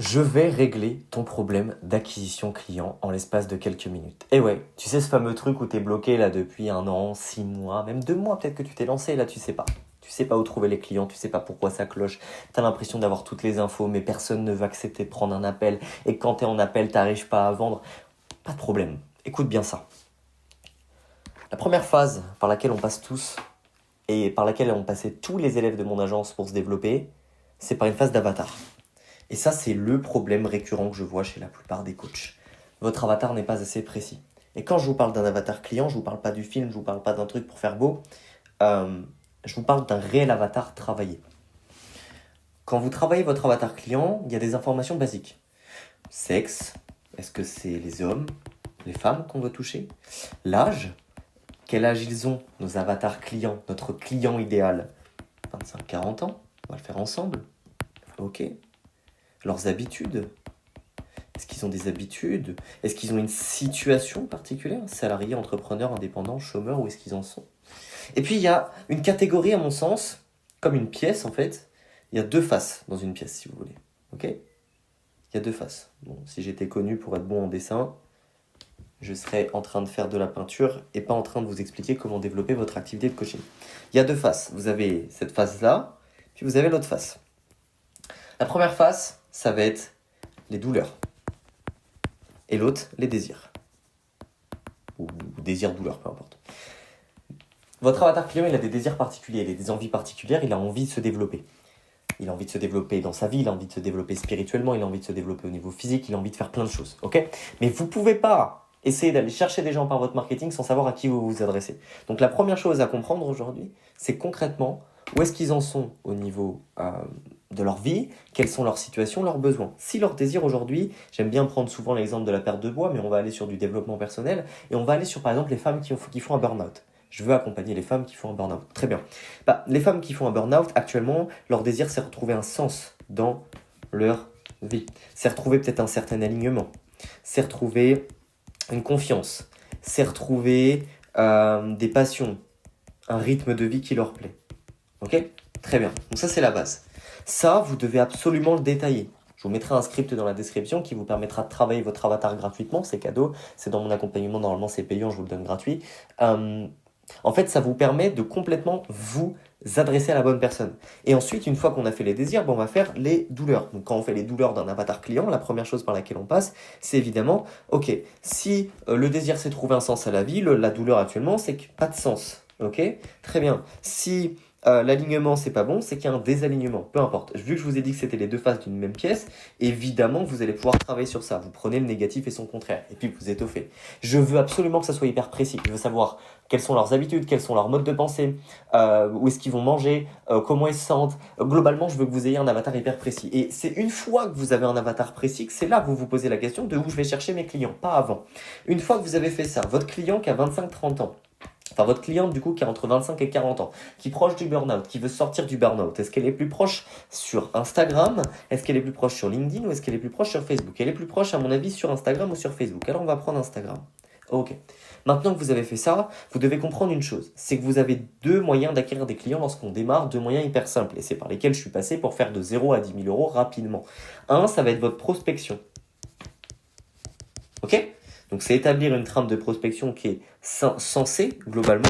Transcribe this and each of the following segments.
Je vais régler ton problème d'acquisition client en l'espace de quelques minutes. Et ouais, tu sais ce fameux truc où t'es bloqué là depuis 1 an, 6 mois, même 2 mois peut-être que tu t'es lancé là, tu sais pas. Tu sais pas où trouver les clients, tu sais pas pourquoi ça cloche. T'as l'impression d'avoir toutes les infos, mais personne ne veut accepter de prendre un appel. Et quand t'es en appel, t'arrives pas à vendre. Pas de problème. Écoute bien ça. La première phase par laquelle on passe tous, et par laquelle ont passé tous les élèves de mon agence pour se développer, c'est par une phase d'avatar. Et ça, c'est le problème récurrent que je vois chez la plupart des coachs. Votre avatar n'est pas assez précis. Et quand je vous parle d'un avatar client, je ne vous parle pas du film, je ne vous parle pas d'un truc pour faire beau. Je vous parle d'un réel avatar travaillé. Quand vous travaillez votre avatar client, il y a des informations basiques. Sexe, est-ce que c'est les hommes, les femmes qu'on doit toucher? L'âge, quel âge ils ont, nos avatars clients, notre client idéal? 25-40 ans, on va le faire ensemble. Ok. Leurs habitudes. Est-ce qu'ils ont des habitudes? Est-ce qu'ils ont une situation particulière? Salarié, entrepreneur, indépendant, chômeur, où est-ce qu'ils en sont? Et puis il y a une catégorie à mon sens, comme une pièce en fait. Il y a deux faces dans une pièce si vous voulez. Ok? Il y a deux faces. Bon, si j'étais connu pour être bon en dessin, je serais en train de faire de la peinture et pas en train de vous expliquer comment développer votre activité de coaching. Il y a deux faces. Vous avez cette face-là, puis vous avez l'autre face. La première face, ça va être les douleurs. Et l'autre, les désirs. Ou désirs-douleurs, peu importe. Votre avatar client, il a des désirs particuliers, il a des envies particulières, il a envie de se développer. Il a envie de se développer dans sa vie, il a envie de se développer spirituellement, il a envie de se développer au niveau physique, il a envie de faire plein de choses. Ok? Mais vous ne pouvez pas essayer d'aller chercher des gens par votre marketing sans savoir à qui vous vous adressez. Donc la première chose à comprendre aujourd'hui, c'est concrètement où est-ce qu'ils en sont au niveau de leur vie, quelles sont leurs situations, leurs besoins. Si leurs désirs aujourd'hui, j'aime bien prendre souvent l'exemple de la perte de poids, mais on va aller sur du développement personnel, et on va aller sur par exemple les femmes qui font un burn-out. Je veux accompagner les femmes qui font un burn-out. Très bien. Les femmes qui font un burn-out, actuellement, leur désir, c'est retrouver un sens dans leur vie. C'est retrouver peut-être un certain alignement. C'est retrouver une confiance. C'est retrouver des passions, un rythme de vie qui leur plaît. Ok? Très bien. Donc ça, c'est la base. Ça, vous devez absolument le détailler. Je vous mettrai un script dans la description qui vous permettra de travailler votre avatar gratuitement. C'est cadeau. C'est dans mon accompagnement. Normalement, c'est payant. Je vous le donne gratuit. En fait, ça vous permet de complètement vous adresser à la bonne personne. Et ensuite, une fois qu'on a fait les désirs, on va faire les douleurs. Donc, quand on fait les douleurs d'un avatar client, la première chose par laquelle on passe, c'est évidemment, ok, si le désir c'est trouver un sens à la vie, la douleur actuellement, c'est que pas de sens. Ok? Très bien. Si l'alignement c'est pas bon, c'est qu'il y a un désalignement. Peu importe. Vu que je vous ai dit que c'était les deux faces d'une même pièce, évidemment vous allez pouvoir travailler sur ça. Vous prenez le négatif et son contraire. Et puis vous étoffez. Je veux absolument que ça soit hyper précis. Je veux savoir quelles sont leurs habitudes, quels sont leurs modes de pensée, où est-ce qu'ils vont manger, comment ils se sentent. Globalement, je veux que vous ayez un avatar hyper précis. Et c'est une fois que vous avez un avatar précis que c'est là que vous vous posez la question de où je vais chercher mes clients, pas avant. Une fois que vous avez fait ça, votre client qui a 25-30 ans, enfin votre cliente du coup qui a entre 25 et 40 ans, qui est proche du burn-out, qui veut sortir du burn-out, est-ce qu'elle est plus proche sur Instagram? Est-ce qu'elle est plus proche sur LinkedIn ou est-ce qu'elle est plus proche sur Facebook? Elle est plus proche à mon avis sur Instagram ou sur Facebook. Alors on va prendre Instagram. Ok. Maintenant que vous avez fait ça, vous devez comprendre une chose, c'est que vous avez deux moyens d'acquérir des clients lorsqu'on démarre, deux moyens hyper simples, et c'est par lesquels je suis passé pour faire de 0 à 10 000 euros rapidement. Un, ça va être votre prospection. Ok? Donc c'est établir une trame de prospection qui est sensée globalement.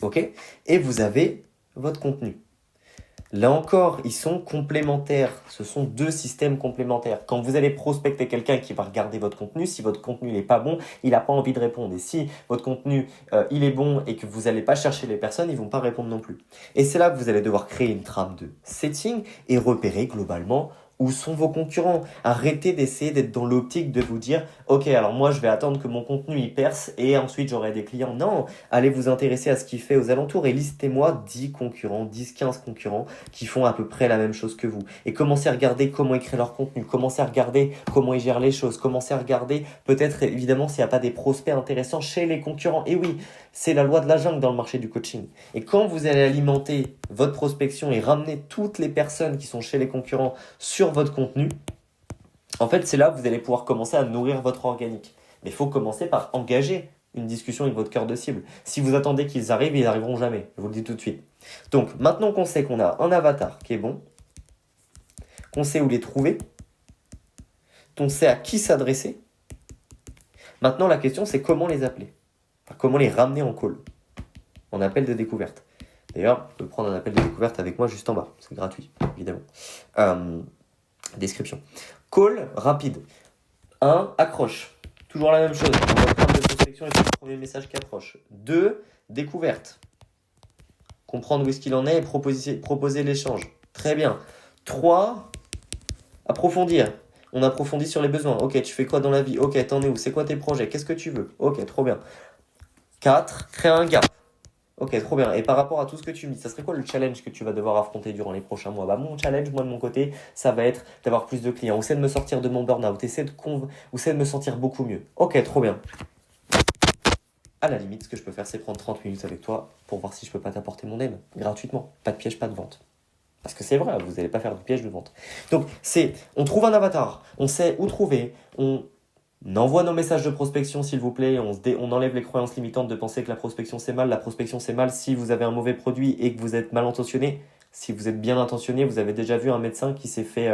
Ok? Et vous avez votre contenu. Là encore, ils sont complémentaires. Ce sont deux systèmes complémentaires. Quand vous allez prospecter quelqu'un qui va regarder votre contenu, si votre contenu n'est pas bon, il n'a pas envie de répondre. Et si votre contenu il est bon et que vous n'allez pas chercher les personnes, ils ne vont pas répondre non plus. Et c'est là que vous allez devoir créer une trame de setting et repérer globalement où sont vos concurrents. Arrêtez d'essayer d'être dans l'optique de vous dire « Ok, alors moi, je vais attendre que mon contenu y perce et ensuite j'aurai des clients. » Non, allez vous intéresser à ce qu'il fait aux alentours et listez-moi 10 concurrents, 10-15 concurrents qui font à peu près la même chose que vous. Et commencez à regarder comment ils créent leur contenu, commencez à regarder comment ils gèrent les choses, commencez à regarder peut-être évidemment s'il n'y a pas des prospects intéressants chez les concurrents. Et oui, c'est la loi de la jungle dans le marché du coaching. Et quand vous allez alimenter votre prospection et ramener toutes les personnes qui sont chez les concurrents sur votre contenu, en fait, c'est là que vous allez pouvoir commencer à nourrir votre organique. Mais il faut commencer par engager une discussion avec votre cœur de cible. Si vous attendez qu'ils arrivent, ils n'arriveront jamais. Je vous le dis tout de suite. Donc, maintenant qu'on sait qu'on a un avatar qui est bon, qu'on sait où les trouver, on sait à qui s'adresser. Maintenant, la question, c'est comment les appeler. Enfin, comment les ramener en call, en appel de découverte. D'ailleurs, tu peux prendre un appel de découverte avec moi juste en bas. C'est gratuit, évidemment. Description. Call rapide. 1. Accroche. Toujours la même chose. Dans votre trame de prospection, il faut le premier message qui approche. 2. Découverte. Comprendre où est-ce qu'il en est et proposer l'échange. Très bien. 3. Approfondir. On approfondit sur les besoins. Ok, tu fais quoi dans la vie? Ok, t'en es où? C'est quoi tes projets? Qu'est-ce que tu veux? Ok, trop bien. 4. Créer un gap. Ok, trop bien. Et par rapport à tout ce que tu me dis, ça serait quoi le challenge que tu vas devoir affronter durant les prochains mois? Bah, mon challenge, moi de mon côté, ça va être d'avoir plus de clients. Ou c'est de me sortir de mon burn-out. Ou c'est de me sentir beaucoup mieux. Ok, trop bien. À la limite, ce que je peux faire, c'est prendre 30 minutes avec toi pour voir si je peux pas t'apporter mon aide. Gratuitement. Pas de piège, pas de vente. Parce que c'est vrai, vous n'allez pas faire de piège de vente. Donc, on trouve un avatar, on sait où trouver, on envoie nos messages de prospection, s'il vous plaît, on enlève les croyances limitantes de penser que la prospection c'est mal. La prospection c'est mal si vous avez un mauvais produit et que vous êtes mal intentionné. Si vous êtes bien intentionné, vous avez déjà vu un médecin qui s'est fait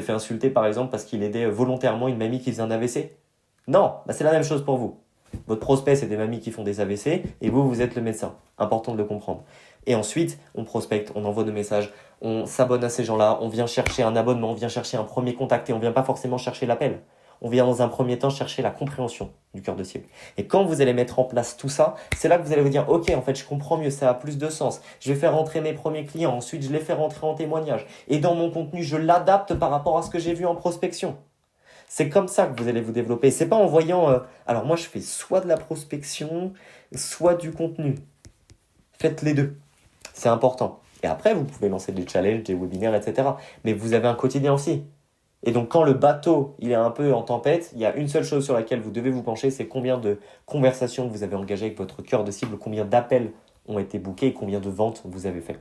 insulter par exemple parce qu'il aidait volontairement une mamie qui faisait un AVC. Non, c'est la même chose pour vous. Votre prospect, c'est des mamies qui font des AVC et vous êtes le médecin. Important de le comprendre. Et ensuite, on prospecte, on envoie nos messages, on s'abonne à ces gens-là, on vient chercher un abonnement, on vient chercher un premier contact et on vient pas forcément chercher l'appel. On vient dans un premier temps chercher la compréhension du cœur de cible. Et quand vous allez mettre en place tout ça, c'est là que vous allez vous dire « Ok, en fait, je comprends mieux, ça a plus de sens. Je vais faire rentrer mes premiers clients, ensuite je les fais rentrer en témoignage. Et dans mon contenu, je l'adapte par rapport à ce que j'ai vu en prospection. » C'est comme ça que vous allez vous développer. C'est pas en voyant alors moi, je fais soit de la prospection, soit du contenu. Faites les deux. C'est important. Et après, vous pouvez lancer des challenges, des webinaires, etc. Mais vous avez un quotidien aussi. Et donc, quand le bateau il est un peu en tempête, il y a une seule chose sur laquelle vous devez vous pencher, c'est combien de conversations vous avez engagées avec votre cœur de cible, combien d'appels ont été bookés et combien de ventes vous avez fait.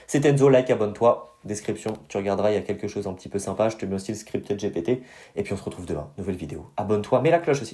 C'était Enzo, like, abonne-toi, description, tu regarderas, il y a quelque chose un petit peu sympa, je te mets aussi le script GPT, et puis on se retrouve demain, nouvelle vidéo. Abonne-toi, mets la cloche aussi.